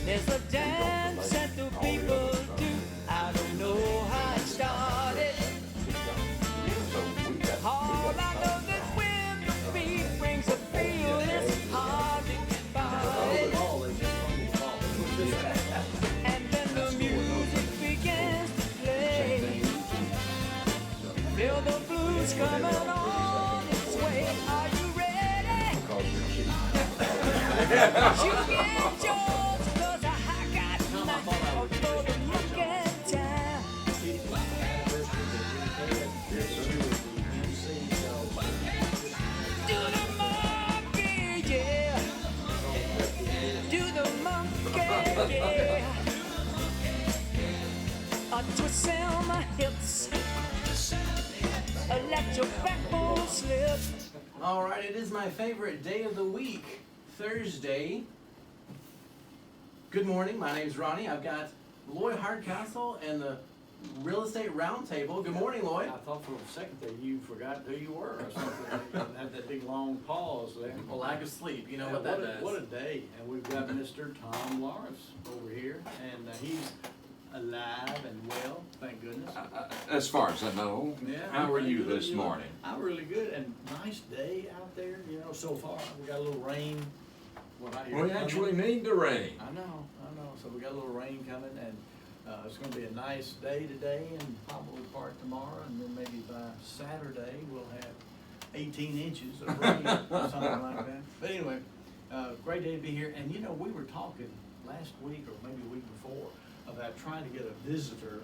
There's a dance that the people do. I don't know how it started. All I know that when the beat brings a feel, it's hard to get by. And then the music begins to play. Feel the blues coming on its way. Are you ready? You get yours, 'cause I got mine for the monkey town. Do the monkey, yeah. Do the monkey, yeah. A twist on my hips. Let your backbone slip. All right, it is my favorite day of the week, Thursday. Good morning, my name's Ronnie. I've got LOY HARDCASTLE and the Real Estate Roundtable. Good morning, Lloyd. I thought for a second that you forgot who you were or something. You had that big long pause there. A lack of sleep, you know Yeah, what that does. What a day. And we've got Mr. Tom Lawrence over here, and he's alive and well, thank goodness. As far as I know. Yeah. How are you Good, this know. morning? I'm really good, and nice day out there, you know, so far. We got a little rain. We actually need the rain. I know. So we got a little rain coming, and it's going to be a nice day today, and probably part tomorrow, and then maybe by Saturday we'll have 18 inches of rain or something like that. But anyway, great day to be here. And you know, we were talking last week or maybe the week before about trying to get a visitor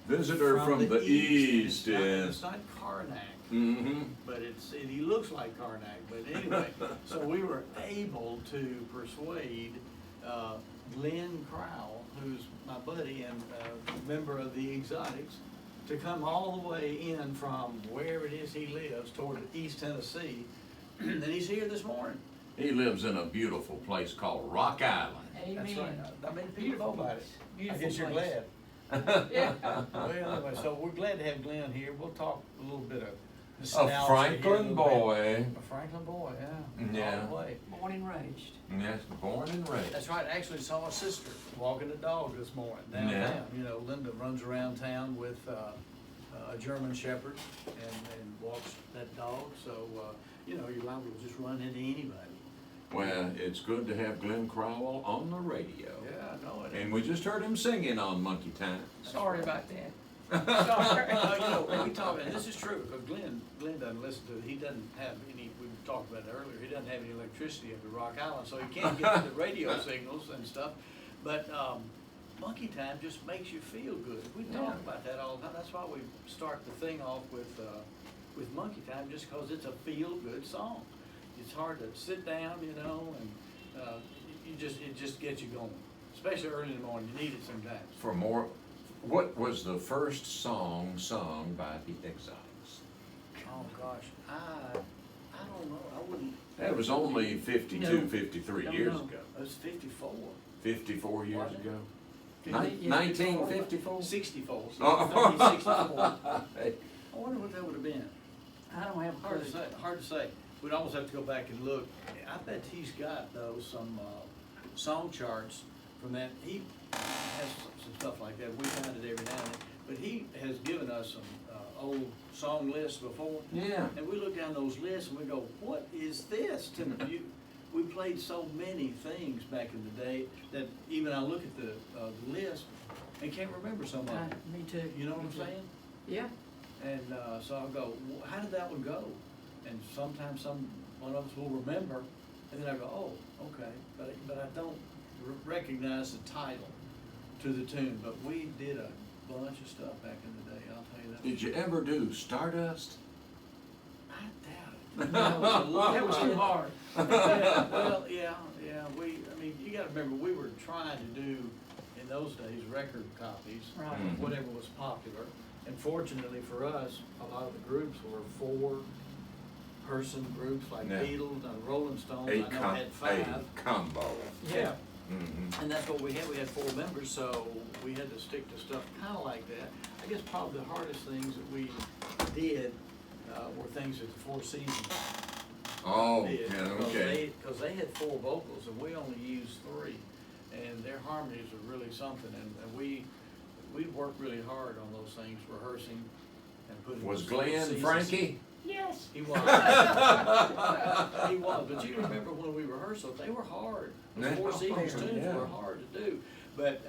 From the east, It's not Karnak. Mm-hmm. But he looks like Karnak. But anyway, so we were able to persuade Glenn Crowell, who's my buddy and a member of the Exotics, to come all the way in from wherever it is he lives toward East Tennessee. And he's here this morning. He lives in a beautiful place called Rock Island. That's right. I mean, beautiful about it. Beautiful I guess you're place. glad. Yeah. Well, anyway, so we're glad to have Glenn here. We'll talk a little bit of A nostalgia here Franklin little boy. bit. A Franklin boy, yeah. Yeah. All the way. Born and raised. Yes, born and raised. That's right. Actually saw a sister walking the dog this morning downtown. Yeah. You know, Linda runs around town with a German Shepherd and walks that dog. So, you know, you're liable to just run into anybody. Well, it's good to have Glenn Crowell on the radio. Yeah, I know it. And we just heard him singing on Monkey Time. Sorry about that. Sorry. You know, we talk, and this is true, because Glenn doesn't listen to it. He doesn't have any, we talked about it earlier, he doesn't have any electricity up at Rock Island, so he can't get to the radio signals and stuff. But Monkey Time just makes you feel good. We talk about that all the time. That's why we start the thing off with Monkey Time, just because it's a feel-good song. It's hard to sit down, you know, and it just gets you going, especially early in the morning. You need it sometimes. For more, what was the first song sung by the Exotics? Oh gosh, I don't know. I wouldn't. That was only 52, 53 years ago. It was 54. 54 years Wasn't it? ago? 1954. 64. Oh. 1964. I wonder what that would have been. I don't have a Hard to clue. say. Hard to say. We'd almost have to go back and look. I bet he's got though some song charts from that. He has some stuff like that. We find it every now and then. But he has given us some old song lists before. Yeah. And we look down those lists and we go, what is this? We played so many things back in the day that even I look at the list and can't remember some of them. Me too. You know what I'm saying? Yeah. And so I'll go, how did that one go? And sometimes one of us will remember, and then I go, oh, okay. But I don't recognize the title to the tune. But we did a bunch of stuff back in the day, I'll tell you that. Did you ever do Stardust? I doubt it. That was too hard. Yeah, well, yeah. I mean, you gotta remember, we were trying to do, in those days, record copies Right. of whatever was popular. And fortunately for us, a lot of the groups were four-person groups, like Yeah. Beatles and Rolling Stones. A I know had five. combo. Yeah. Mm-hmm. And that's what we had. We had 4 members, so we had to stick to stuff kind of like that. I guess probably the hardest things that we did were things at the Four Seasons. Oh, did, yeah, because okay. Because they had 4 vocals and we only used 3, and their harmonies are really something, and we worked really hard on those things, rehearsing and putting. Was those Glenn seasons- Frankie? Yes, he was. He was, but you remember when we rehearsed, they were hard. The Yeah. 4 Seasons tunes Yeah. were hard to do, but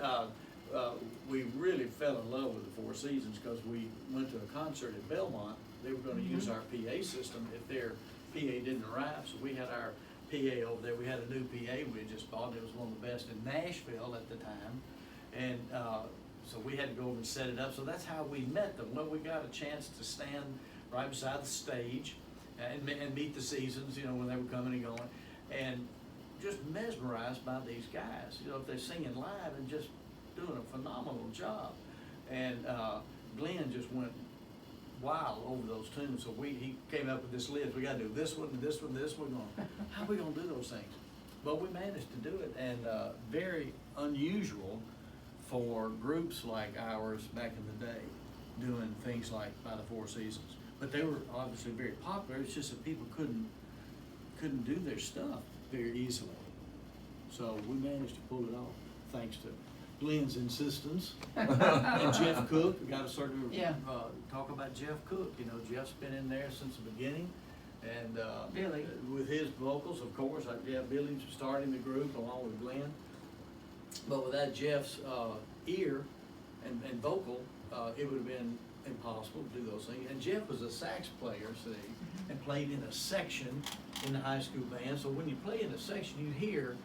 we really fell in love with the 4 Seasons because we went to a concert at Belmont. They were gonna use our PA system if their PA didn't arrive, so we had our PA over there. We had a new PA we had just bought. It was one of the best in Nashville at the time, and so we had to go over and set it up. So that's how we met them. Well, we got a chance to stand right beside the stage and meet the Seasons, you know, when they were coming and going, and just mesmerized by these guys. You know, if they're singing live and just doing a phenomenal job. And Glenn just went wild over those tunes. So he came up with this list. We got to do this one, this one, this one. How are we going to do those things? But we managed to do it, and very unusual for groups like ours back in the day, doing things like by the 4 Seasons. But they were obviously very popular. It's just that people couldn't do their stuff very easily. So we managed to pull it off, thanks to Glenn's insistence. And Jeff Cook, we got to sort of talk about Jeff Cook. You know, Jeff's been in there since the beginning, and Billy. with his vocals, of course. Billy starting the group along with Glenn. But without Jeff's ear and vocal, it would have been impossible to do those things. And Jeff was a sax player, see, and played in a section in the high school band. So when you play in a section, you hear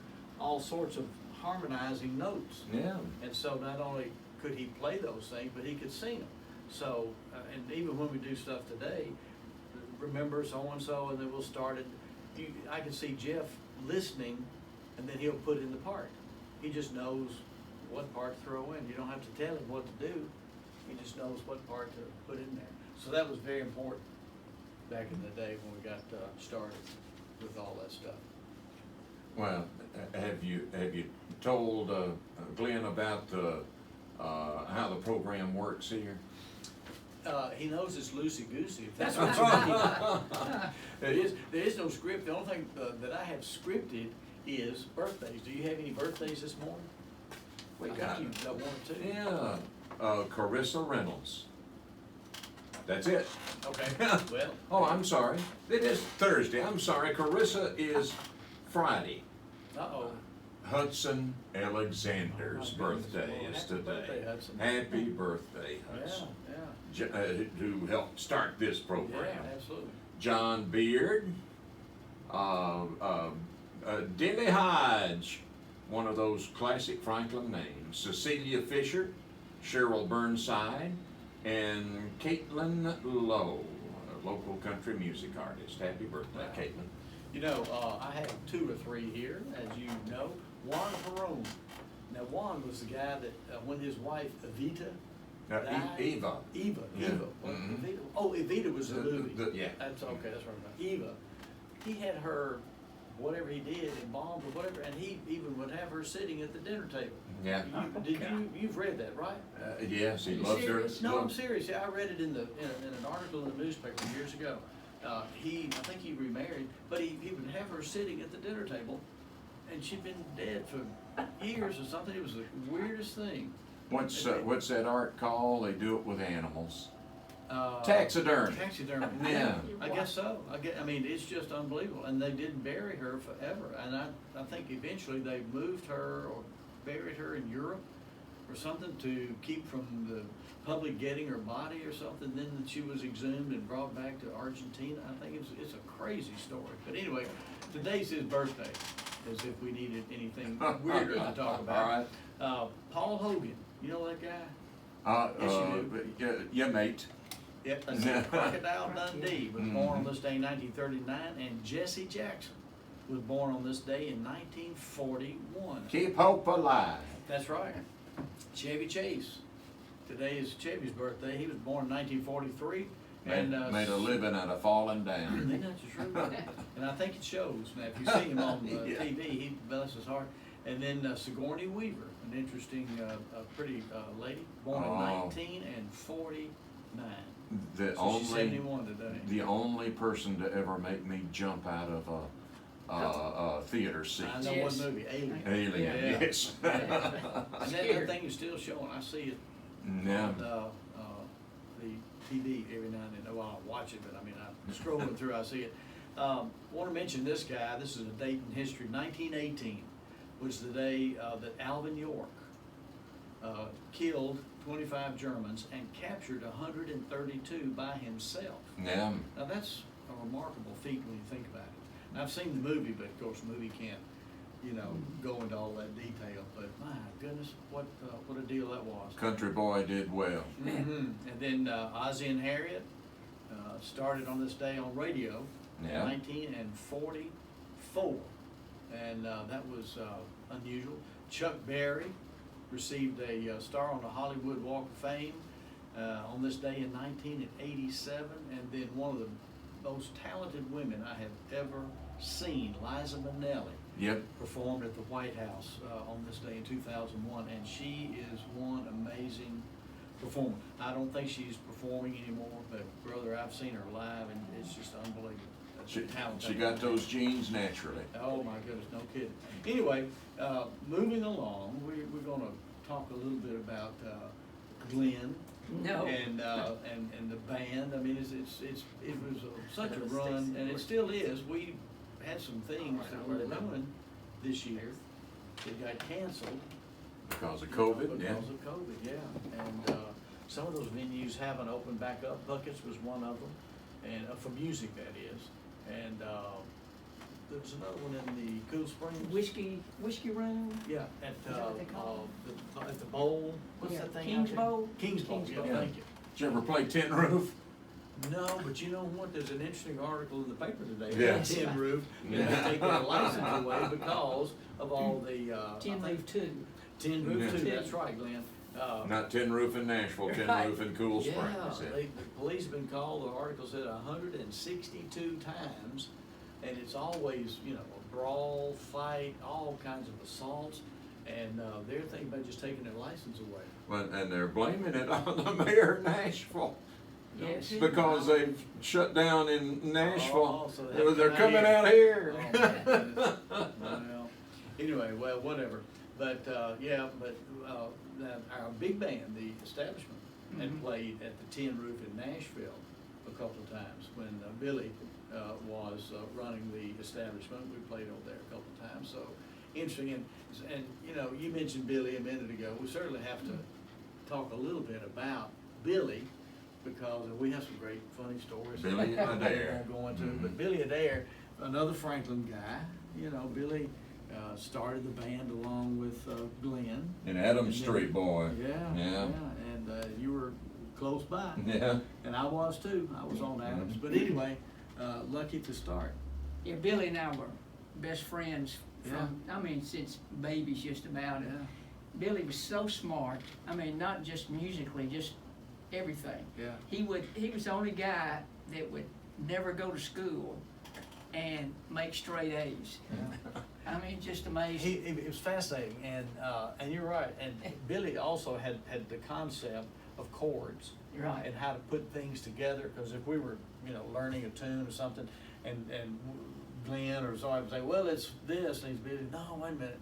all sorts of harmonizing notes. Yeah. And so not only could he play those things, but he could sing them. So, and even when we do stuff today, remember so-and-so, and then we'll start it. I can see Jeff listening, and then he'll put in the part. He just knows what part to throw in. You don't have to tell him what to do. He just knows what part to put in there. So that was very important back in the day when we got started with all that stuff. Well, have you told Glenn about how the program works here? He knows it's loosey-goosey, if that's what you mean. There is no script. The only thing that I have scripted is birthdays. Do you have any birthdays this morning? We I got think you've got 1 or 2. Yeah, Carissa Reynolds. That's it. Okay, well. Oh, I'm sorry. It is Thursday. I'm sorry. Carissa is Friday. Uh-oh. Hudson Alexander's Oh, my goodness. birthday Well, is happy today. birthday, Hudson. Happy birthday, Yeah, Hudson. yeah. Who helped start this Yeah, program. absolutely. John Beard, Dilly Hodge, one of those classic Franklin names, Cecilia Fisher, Cheryl Burnside, and Caitlin Lowe, a local country music artist. Happy birthday, Wow. Caitlin. You know, I have 2 or 3 here, as you know. Juan Perón. Now, Juan was the guy that, when his wife, Evita, died. Eva. Eva. Yeah. What, Mhm. Evita? Oh, Evita was the movie. Yeah. That's okay, that's right. Eva. He had her, whatever he did, embalmed or whatever, and he even would have her sitting at the dinner table. Yeah. You've read that, right? Yes, he Are you loves her. serious? No, I'm serious. Yeah, I read it in an article in the newspaper years ago. I think he remarried, but he would have her sitting at the dinner table, and she'd been dead for years or something. It was the weirdest thing. What's that art called? They do it with animals. Uh, Taxidermy. Taxidermy. Yeah. I guess so. I mean, it's just unbelievable. And they didn't bury her forever. And I think eventually they moved her or buried her in Europe or something to keep from the public getting her body or something. Then she was exhumed and brought back to Argentina. I think it's a crazy story. But anyway, today's his birthday, as if we needed anything weirder to talk about. All right. Paul Hogan. You know that guy? Yes, you Yeah, mate. Yep, that's Crocodile Dundee was born on this day in 1939, and Jesse Jackson was born on this day in 1941. Keep hope alive. That's right. Chevy Chase. Today is Chevy's birthday. He was born in 1943. And Made a living out of falling down. Isn't that the truth? And I think it shows. Now, if you see him on Yeah. TV, he bless his heart. And then Sigourney Weaver, an interesting, pretty lady, born in Oh. 1949. The So she's only, 71 today. the only person to ever make me jump out of a theater seat. I know Yes. what movie, Alien. Alien, Yeah. yes. And that thing is still showing, I see it Yeah. on the TV every now and then. Well, I don't watch it, but I mean, I'm scrolling through, I see it. Want to mention this guy. This is a date in history. 1918 was the day that Alvin York killed 25 Germans and captured 132 by himself. Yeah. Now that's a remarkable feat when you think about it. And I've seen the movie, but of course the movie can't, go into all that detail. But my goodness, what a deal that was. Country boy did well. And then Ozzie and Harriet started on this day on radio Yeah. in 1944, and that was unusual. Chuck Berry received a star on the Hollywood Walk of Fame on this day in 1987, and then one of the most talented women I have ever seen, Liza Minnelli, Yep. performed at the White House on this day in 2001, and she is one amazing performer. I don't think she's performing anymore, but brother, I've seen her live, and it's just unbelievable. That's She, the talent she that got woman those has. genes naturally. Oh my goodness, no kidding. Anyway, moving along, we're going to talk a little bit about Glenn No. and the band. I mean, it was such a run, and it still is. We had some things that we were doing this year that got canceled Because of COVID, yeah. because of COVID, yeah. And some of those venues haven't opened back up. Buckets was one of them, and for music that is. And there's another one in the Cool Springs. Whiskey room. Yeah, at Is that what they call at the bowl. What's Yeah, that thing? King's out there? Bowl? King's Bowl. King's Yeah, Bowl. thank you. Did you ever play Tin Roof? No, but you know what? There's an interesting article in the paper today Yeah. about Tin Roof. And Yeah. they take their license away because of all the Tin Leaf too. Tin Roof Yeah. too. That's right, Glenn. Not Tin Roof in Nashville, Tin Right. Roof in Cool Yeah, Springs. Yeah. the police have been called, the article said 162 times, and it's always, a brawl, fight, all kinds of assaults, and they're thinking about just taking their license away. Well, and they're blaming it on the mayor of Nashville Yes. because they've shut down in Nashville. Oh, so they have to They're come coming out out here. Oh, my goodness. Well, anyway, well, whatever. But our big band, the Establishment, had played at the Tin Roof in Nashville a couple of times when Billy was running the Establishment. We played over there a couple of times. So interesting. And you mentioned Billy a minute ago. We certainly have to talk a little bit about Billy, because we have some great funny stories. Billy that we Adair. won't go into, but Billy Adair, another Franklin guy. Billy started the band along with Glenn. An Adams Street boy. Yeah. And you were close by. Yeah. And I was too. I was on Adams. But anyway, lucky to start. Yeah, Billy and I were best friends Yeah. since babies just about. Billy was so smart. Not just musically, just everything. Yeah. He was the only guy that would never go to school and make straight A's. Just amazing. It was fascinating, and you're right. And Billy also had the concept of chords, Right. and how to put things together. Because if we were, learning a tune or something, and Glenn or somebody would say, "Well, it's this," and he'd be, "No, wait a minute,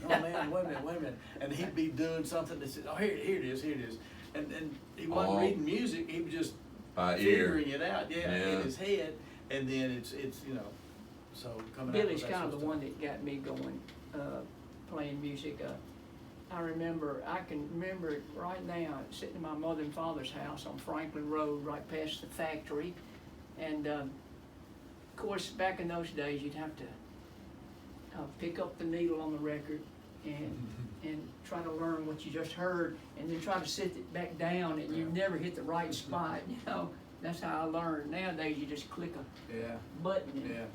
no man, wait a minute," and he'd be doing something that said, "Oh, here it is," and he wasn't Oh. reading music; he was just By figuring ear. it out, Yeah. in his head, and then it's so coming out Billy's with that kind of the sort one that got me going, playing music. I can remember it right now, sitting in my mother and father's house on Franklin Road, right past the factory. And of course, back in those days, you'd have to pick up the needle on the record and try to learn what you just heard, and then try to sit it back down, and you never hit the right spot. That's how I learned. Nowadays, you just click a Yeah, button. And yeah.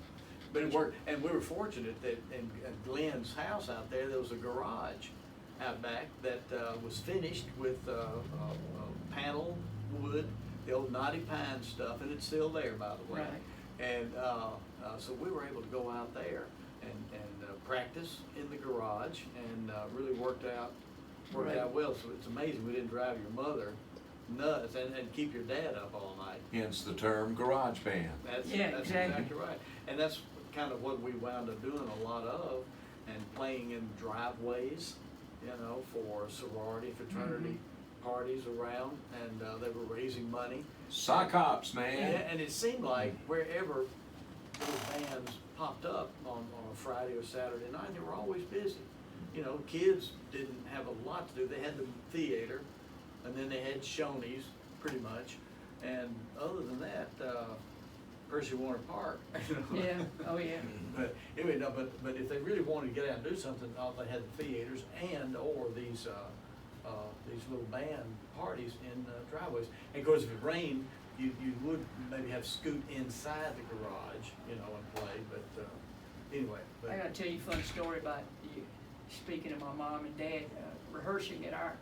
But it worked, and we were fortunate that in Glenn's house out there was a garage out back that was finished with panel wood, the old knotty pine stuff, and it's still there, by the way. Right. And so we were able to go out there and practice in the garage, and really worked out Right. well. So it's amazing we didn't drive your mother nuts and keep your dad up all night. Hence the term garage band. That's Exactly. exactly right. And that's kind of what we wound up doing a lot of, and playing in driveways, you know, for sorority, fraternity parties around, and they were raising money. Sock hops, man. And it seemed like wherever those bands popped up on a Friday or Saturday night, they were always busy. You know, kids didn't have a lot to do. They had the theater, and then they had Shoney's, pretty much. And other than that, Percy Warner Park. You know? Yeah, oh, yeah. But anyway, no, but if they really wanted to get out and do something, they had the theaters and or these little band parties in driveways. And of course, if it rained, you would maybe have to scoot inside the garage, you know, and play. But anyway. But, I gotta tell you a fun story about you, speaking of my mom and dad, rehearsing at our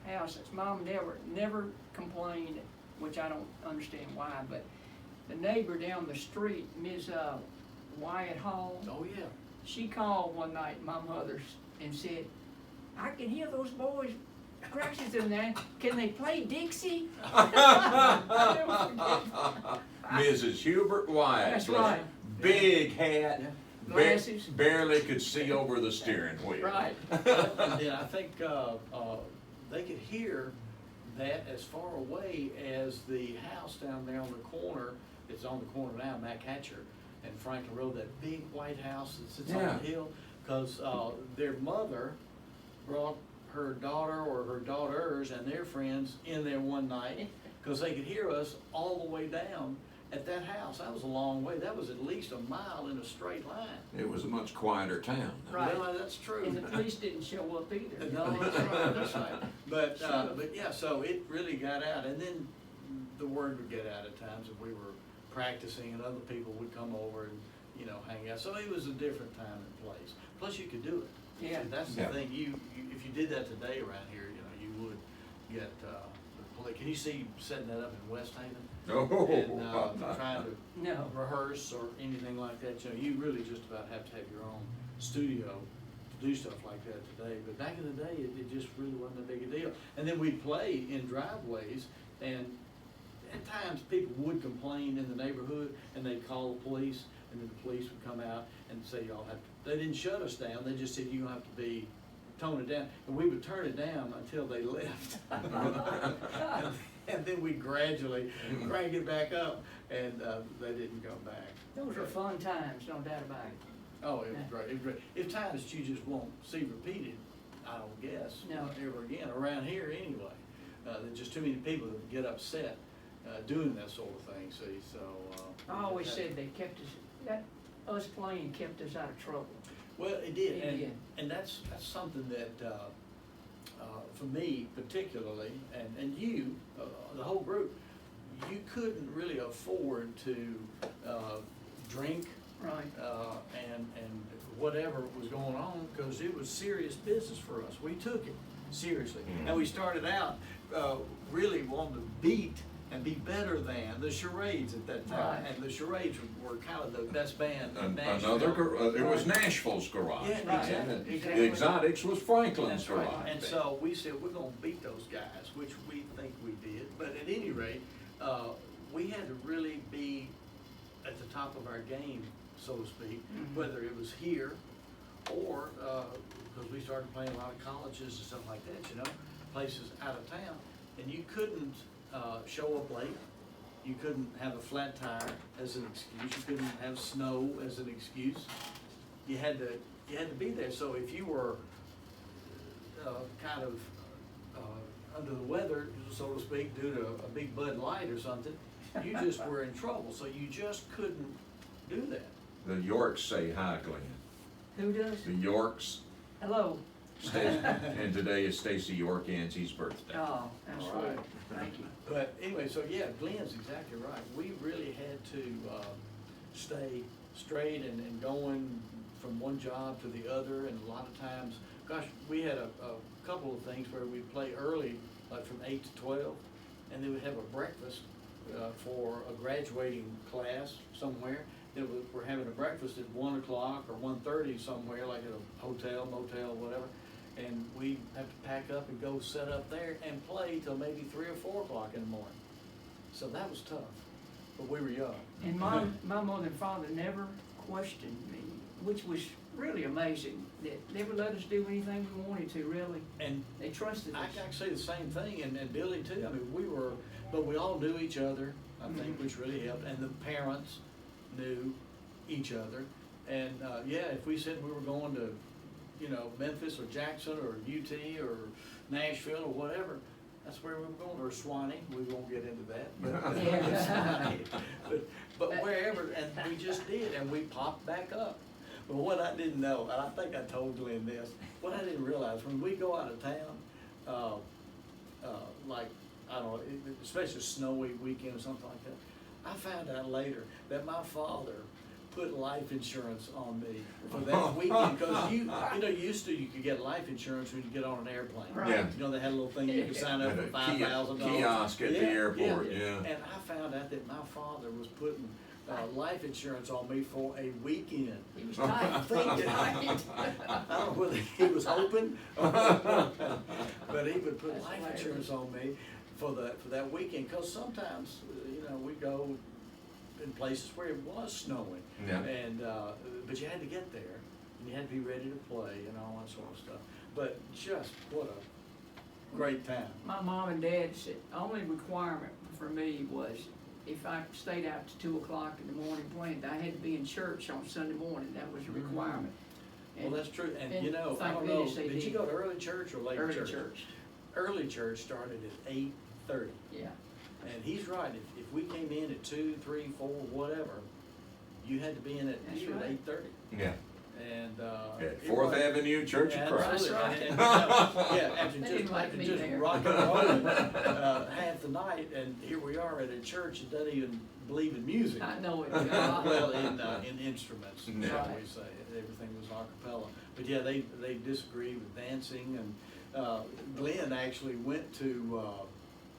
house. It's Mom and Dad never complained, which I don't understand why, but the neighbor down the street, Ms. Wyatt Hall, oh yeah. she called one night, my mother's, and said, I can hear those boys crashes in there. Can they play Dixie? Mrs. Hubert Wyatt. That's with right. Big hat. Yeah. Glasses. Barely could see over the steering wheel. Right. And then I think they could hear that as far away as the house down there on the corner. It's on the corner now, Mac Hatcher and Franklin Road, that big white house that sits on Yeah. the hill. Because their mother brought her daughter or her daughters and their friends in there one night because they could hear us all the way down at that house. That was a long way. That was at least a mile in a straight line. It was a much quieter town. Right. Well, that's true. And the police didn't show up either. No, that's right, that's right. But yeah, so it really got out, and then the word would get out at times, and we were practicing, and other people would come over and, you know, hang out. So it was a different time and place. Plus, you could do it. Yeah. See, that's the Yeah. thing. You if you did that today around here, you know, you would get the police. Can you see setting that up in West Haven? Oh. And trying to No. rehearse or anything like that. You know, you really just about have to have your own studio to do stuff like that today. But back in the day, it just really wasn't a big a deal. And then we'd play in driveways, and at times people would complain in the neighborhood, and they'd call the police, and then the police would come out and say, y'all have to, they didn't shut us down, they just said, you have to be, tone it down. And we would turn it down until they left. And then we gradually crank it back up, and they didn't go back. Those were fun times, no doubt about it. Oh, it was great, it was great. If times that you just won't see repeated, I don't guess, No. ever again, around here anyway. There's just too many people that get upset doing that sort of thing, see, so. I always said they kept us playing kept us out of trouble. Well, it did, It did. and that's something that, for me particularly, and you, the whole group, you couldn't really afford to drink Right. and whatever was going on, because it was serious business for us. We took it seriously, and we started out really wanting to beat and be better than the Charades at that time. Right. And the Charades were kind of the best band in Nashville. It was Nashville's garage. Yeah, band. exactly, And exactly. The Exotics was Franklin's That's right. garage. And band. so we said, we're gonna beat those guys, which we think we did. But at any rate, we had to really be at the top of our game, so to speak, whether it was here or, because we started playing a lot of colleges and stuff like that, you know, places out of town. And you couldn't show up late. You couldn't have a flat tire as an excuse. You couldn't have snow as an excuse. You had to be there. So if you were kind of under the weather, so to speak, due to a big Bud Light or something, you just were in trouble. So you just couldn't do that. The Yorks say hi, Glenn. Who does? The Yorks. Hello. And today is Stacy York Ansie's birthday. Oh, that's All right. right. Thank you. But anyway, so yeah, Glenn's exactly right. We really had to stay straight and going from one job to the other, and a lot of times, gosh, we had a couple of things where we'd play early, like from 8 to 12, and then we'd have a breakfast for a graduating class somewhere. Then we're having a breakfast at 1 o'clock or 1:30 somewhere, like at a hotel, motel, whatever. and we have to pack up and go set up there and play till maybe 3 or 4 o'clock in the morning. So that was tough, but we were young. And my mother and father never questioned me, which was really amazing. They never let us do anything we wanted to, really. And They trusted I us. can say the same thing, and Billy too. I mean, but we all knew each other, I think, which really helped. And the parents knew each other. And yeah, if we said we were going to, Memphis or Jackson or UT or Nashville or whatever, that's where we were going, or Swanee. We won't get into that, but, Yeah. but wherever, and we just did, and we popped back up. But what I didn't know, and I think I told Glenn this, what I didn't realize, when we go out of town, like, I don't know, especially a snowy weekend or something like that, I found out later that my father put life insurance on me for that weekend, because used to you could get life insurance when you get on an airplane. Right. Yeah. They had a little thing you could sign up At for a $5,000. kiosk at the airport, yeah. And I found out that my father was putting life insurance on me for a weekend. He was tight. I think that I don't know whether he was hoping, but he would put That's life hilarious. insurance on me for that weekend, because sometimes we go in places where it was snowing, Yeah. and but you had to get there, and you had to be ready to play and all that sort of stuff. But just what a great time. My mom and dad said, only requirement for me was if I stayed out to 2 o'clock in the morning playing, I had to be in church on Sunday morning. That was a requirement. Well, that's true, and and I thank don't know, goodness they did you did. go to early church or late Early church? church. Early church started at 8:30. Yeah. And he's right, if we came in at 2, 3, 4, whatever, you had to be in at That's here at right. 8:30. Yeah. And, At it 4th was- Avenue Church of Christ. Absolutely. That's right. And, after They just, didn't like me just there. rock and rolling, half the night, and here we are at a church that doesn't even believe in music. I know it. Well, in instruments, Yeah. shall Right. we say, everything was a cappella. But yeah, they disagreed with dancing, and Glenn actually went to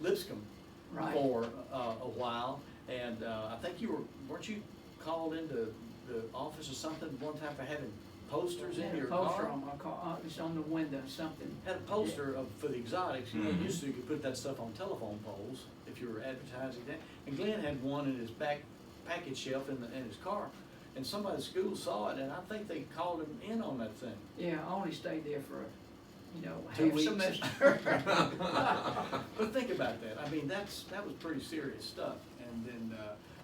Lipscomb Right. for a while, and I think weren't you called into the office or something one time for having posters in Had a your poster car? on my car, it's on the window, something. Had a poster for the exotics. Mhm. Used to you could put that stuff on telephone poles if you were advertising that. And Glenn had one in his back package shelf in his car, and somebody at school saw it, and I think they called him in on that thing. Yeah, I only stayed there for, 2 half weeks. semester. But think about that. I mean, that was pretty serious stuff. And then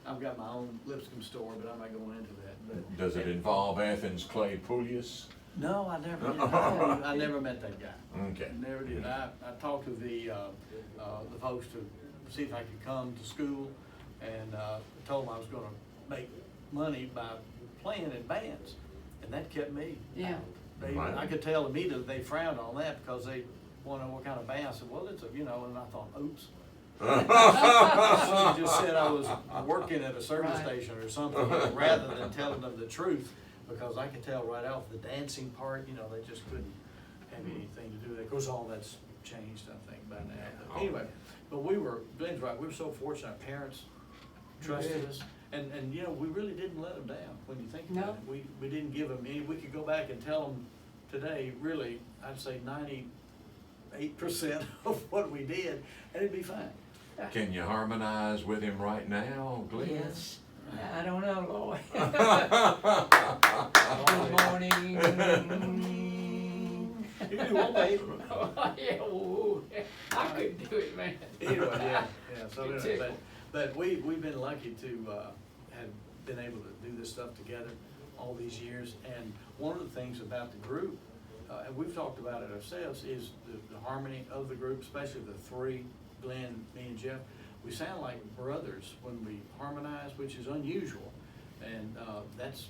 I've got my own Lipscomb store, but I'm not going into that. But Does it involve Athens Clay Poulius? no, I never did. I never met that guy. Okay. Never did. I talked to the folks to see if I could come to school, and told them I was gonna make money by playing in bands, and that kept me. Yeah. Right. I could tell immediately they frowned on that because they wanted to know what kind of band. I said, well, it's and I thought, oops. Somebody just said I was working at a service Right. station or something, rather than telling them the truth, because I could tell right off the dancing part, they just couldn't have anything to do with it. Of course, all that's changed, I think, by now. But anyway, but Glenn's right, we were so fortunate, our parents trusted us, and we really didn't let them down, when you think about No. it. We didn't give them any, we could go back and tell them today, really, I'd say 98% of what we did, and it'd be fine. Can you harmonize with him right now, Glenn? Yes. I don't know, Lord. Good morning. You do one, babe. Yeah, whoa. I couldn't do it, man. Anyway, yeah, so Me anyway, too. but we've been lucky to have been able to do this stuff together all these years. And one of the things about the group, and we've talked about it ourselves, is the harmony of the group, especially the three, Glenn, me, and Jeff. We sound like brothers when we harmonize, which is unusual, and that's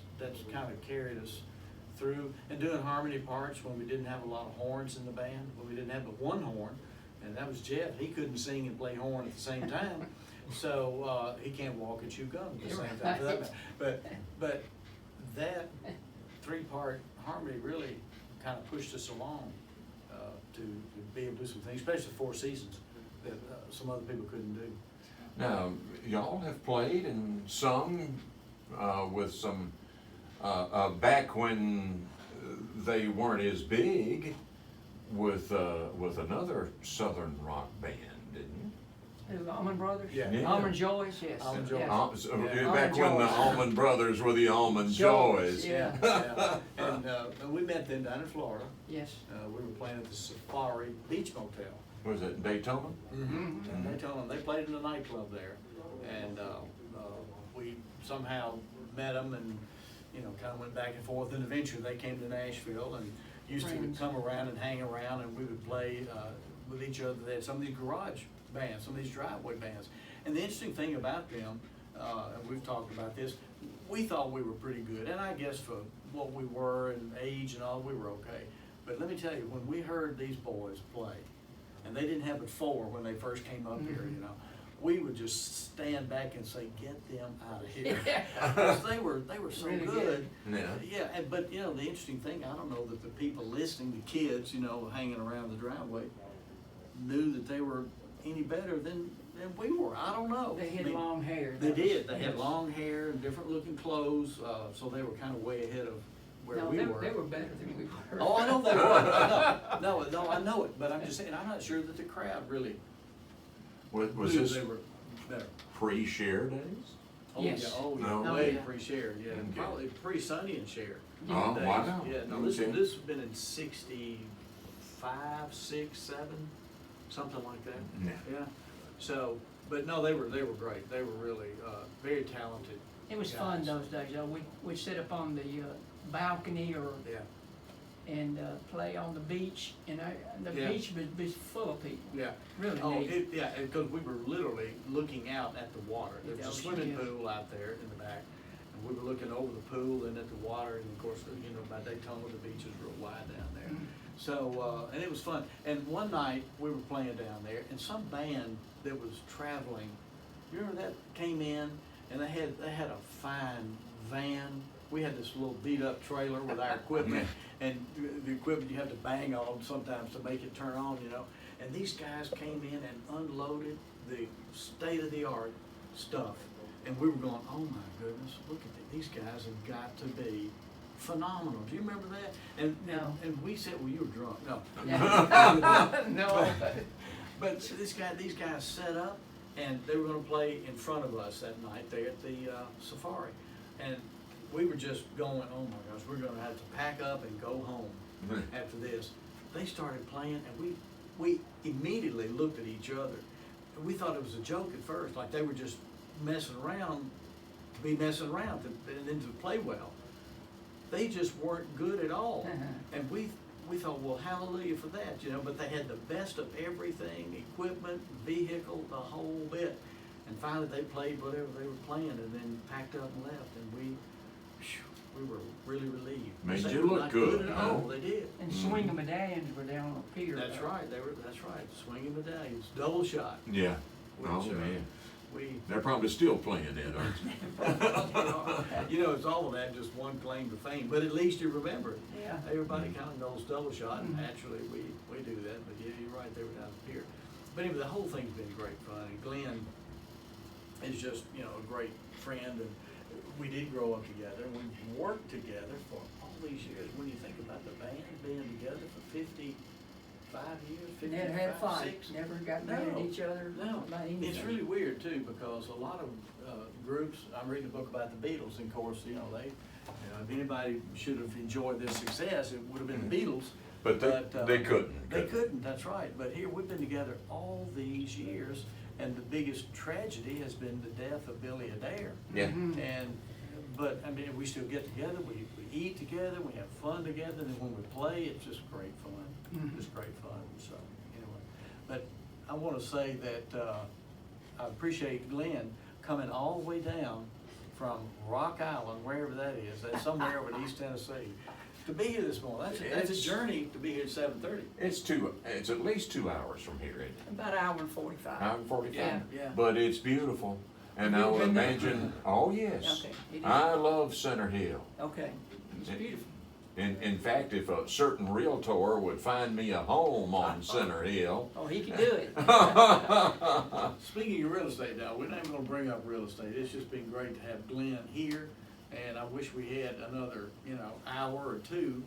kind of carried us through. And doing harmony parts when we didn't have a lot of horns in the band, when we didn't have but one horn, and that was Jeff. He couldn't sing and play horn at the same time, so he can't walk and chew gum at the same time. For that matter. But that three-part harmony really kind of pushed us along to be able to do some things, especially Four Seasons, that some other people couldn't do. Now, y'all have played and sung with some, back when they weren't as big, with another Southern rock band, didn't you? The Allman Brothers? Yeah. Yeah. Almond Joys, yes. Almond Joys. yes. Yeah. Back when the Joys. Allman Brothers were the Almond Joys. Yeah. Yeah. And we met them down in Florida. Yes. We were playing at the Safari Beach Motel. Was it Daytona? Mm-hmm. And they told them, they played in the nightclub there. And we somehow met them and, you know, kind of went back and forth. And eventually they came to Nashville and used to Friends. come around and hang around, and we would play with each other. They had some of these garage bands, some of these driveway bands. And the interesting thing about them, and we've talked about this, we thought we were pretty good. And I guess for what we were and age and all, we were okay. But let me tell you, when we heard these boys play, and they didn't have but 4 when they first came up here, you know, we would just stand back and say, "Get them out of here," because they were so Really good. Yeah. Yeah, but you know, the interesting thing, I don't know that the people listening, the kids, you know, hanging around the driveway, knew that they were any better than we were. I don't know. They I had mean, long hair. They That was- did. They had yes. long hair and different looking clothes, so they were kind of way ahead of where No, we were. they were better than we were. Oh, I know they were. I know. No, I know it. But I'm just saying, I'm not sure that the crowd really Was knew this they were better. pre-share days? Oh, Yes. yeah, oh, yeah, No. way Yeah. pre-shared, yeah, Okay. probably pre-Sonny and Cher. Oh, days. wow. Yeah, no, Okay. this has been in 65, 6, 7, something like that. Yeah. Yeah, so, but no, they were great. They were really, very talented. It was fun guys. those days, though. We'd sit up on the balcony Yeah, and play on the beach, and the Yeah. beach would be full of people. yeah. Really Oh, neat. because we were literally looking out at the water. There was a Oh, swimming yeah. pool out there in the back, and we were looking over the pool and at the water, and of course, you know, by Daytona, the beach is real wide down there. Mhm. So, and it was fun. And one night, we were playing down there, and some band that was traveling, you remember that, came in, and they had a fine van. We had this little beat-up trailer with our equipment, and the equipment you have to bang on sometimes to make it turn on, you know. And these guys came in and unloaded the state-of-the-art stuff. And we were going, oh my goodness, look at these guys have got to be phenomenal. Do you remember that? No. And we said, well, you were drunk. No. No. But so these guys set up, and they were gonna play in front of us that night there at the Safari. And we were just going, oh my gosh, we're gonna have to pack up and go home after this. They started playing, and we immediately looked at each other. And we thought it was a joke at first, like they were just messing around, to be messing around, and then to play well. They just weren't good at all. And we thought, well, hallelujah for that, you know, but they had the best of everything, equipment, vehicle, the whole bit. And finally they played whatever they were playing and then packed up and left, and we were really relieved. Made They you were look not good, at huh? all, they did. And swinging medallions were down on the pier. That's right, that's right, swinging medallions, double shot. Yeah. Which, Oh, man. We, They're probably still playing that, aren't they? you know, it's all of that, just one claim to fame, but at least you remember it. Yeah. Everybody kind of knows double shot, and Mhm. naturally, we do that, but yeah, you're right, they were down the pier. But anyway, the whole thing's been great fun, and Glenn is just, you know, a great friend, and we did grow up together, and we've worked together for all these years. When you think about the band being together for 55 years, 55, Never had a fight, 6. never got mad at No, each other No, about anything. it's really weird too, because a lot of groups, I'm reading a book about the Beatles, and of course, you know, if anybody should have enjoyed their success, it would have been the Beatles. But they couldn't. They couldn't, that's right. But here, we've been together all these years, and the biggest tragedy has been the death of Billy Adair. Yeah. Mhm. But, I mean, we still get together, we eat together, we have fun together, and when we play, it's just great fun. Mhm. Just great fun, so, anyway. But I wanna say that, I appreciate Glenn coming all the way down from Rock Island, wherever that is, that's somewhere over in East Tennessee, to be here this morning. That's a It's- journey to be here at 7:30. It's at least 2 hours from here, isn't it? About an hour and 45. Hour and 45. Yeah, yeah. But it's beautiful. And Have I you would been there? imagine, oh yes. Okay, it is. I love Center Hill. Okay, it's beautiful. In fact, if a certain realtor would find me a home on Center Hill, Oh, he could do it. Speaking of real estate now, we're not even gonna bring up real estate. It's just been great to have Glenn here, and I wish we had another, you know, hour or two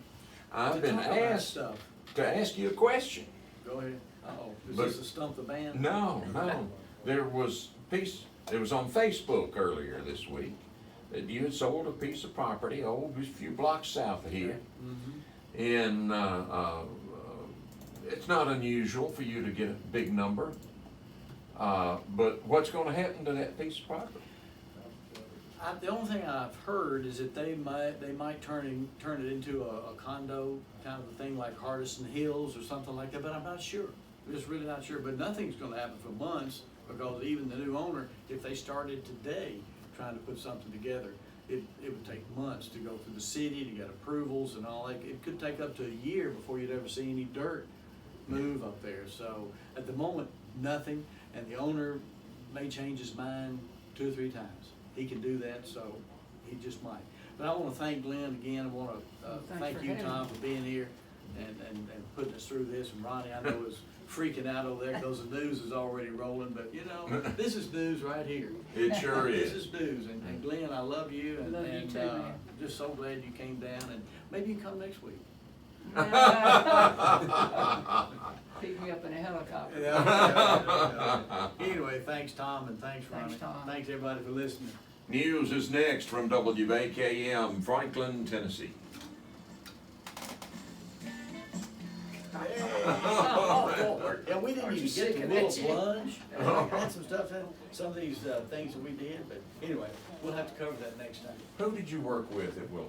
I've to been talk about asked stuff. to ask you a question. Go ahead. Uh-oh, is But- this a stump the band? No, there was it was on Facebook earlier this week that you had sold a piece of property, a few blocks south of here. Mhm. And it's not unusual for you to get a big number. But what's gonna happen to that piece of property? The only thing I've heard is that they might turn it into a condo kind of a thing like Hardison Hills or something like that, but I'm not sure. I'm just really not sure, but nothing's gonna happen for months, because even the new owner, if they started today trying to put something together, it would take months to go through the city to get approvals and all that. It could take up to a year before you'd ever see any dirt move up there. So at the moment, nothing, and the owner may change his mind 2 or 3 times. He can do that, so he just might. But I wanna thank Glenn again. I wanna Thanks thank for you, having Tom, me. for being here and putting us through this. And Ronnie, I know, is freaking out over there because the news is already rolling, but you know, this is news right here. It sure This is. is news, and Glenn, I love you, and, Love you too, man. just so glad you came down, and maybe you can come next week. Pick me up in a helicopter. Anyway, thanks, Tom, and thanks, Ronnie. Thanks, Tom. Thanks, everybody, for listening. News is next from WAKM, Franklin, Tennessee. Oh, Lord. Yeah, we didn't Aren't even you get sick to of Will that shit? Plunge. I had some stuff, some of these things that we did, but anyway, we'll have to cover that next time. Who did you work with at Will?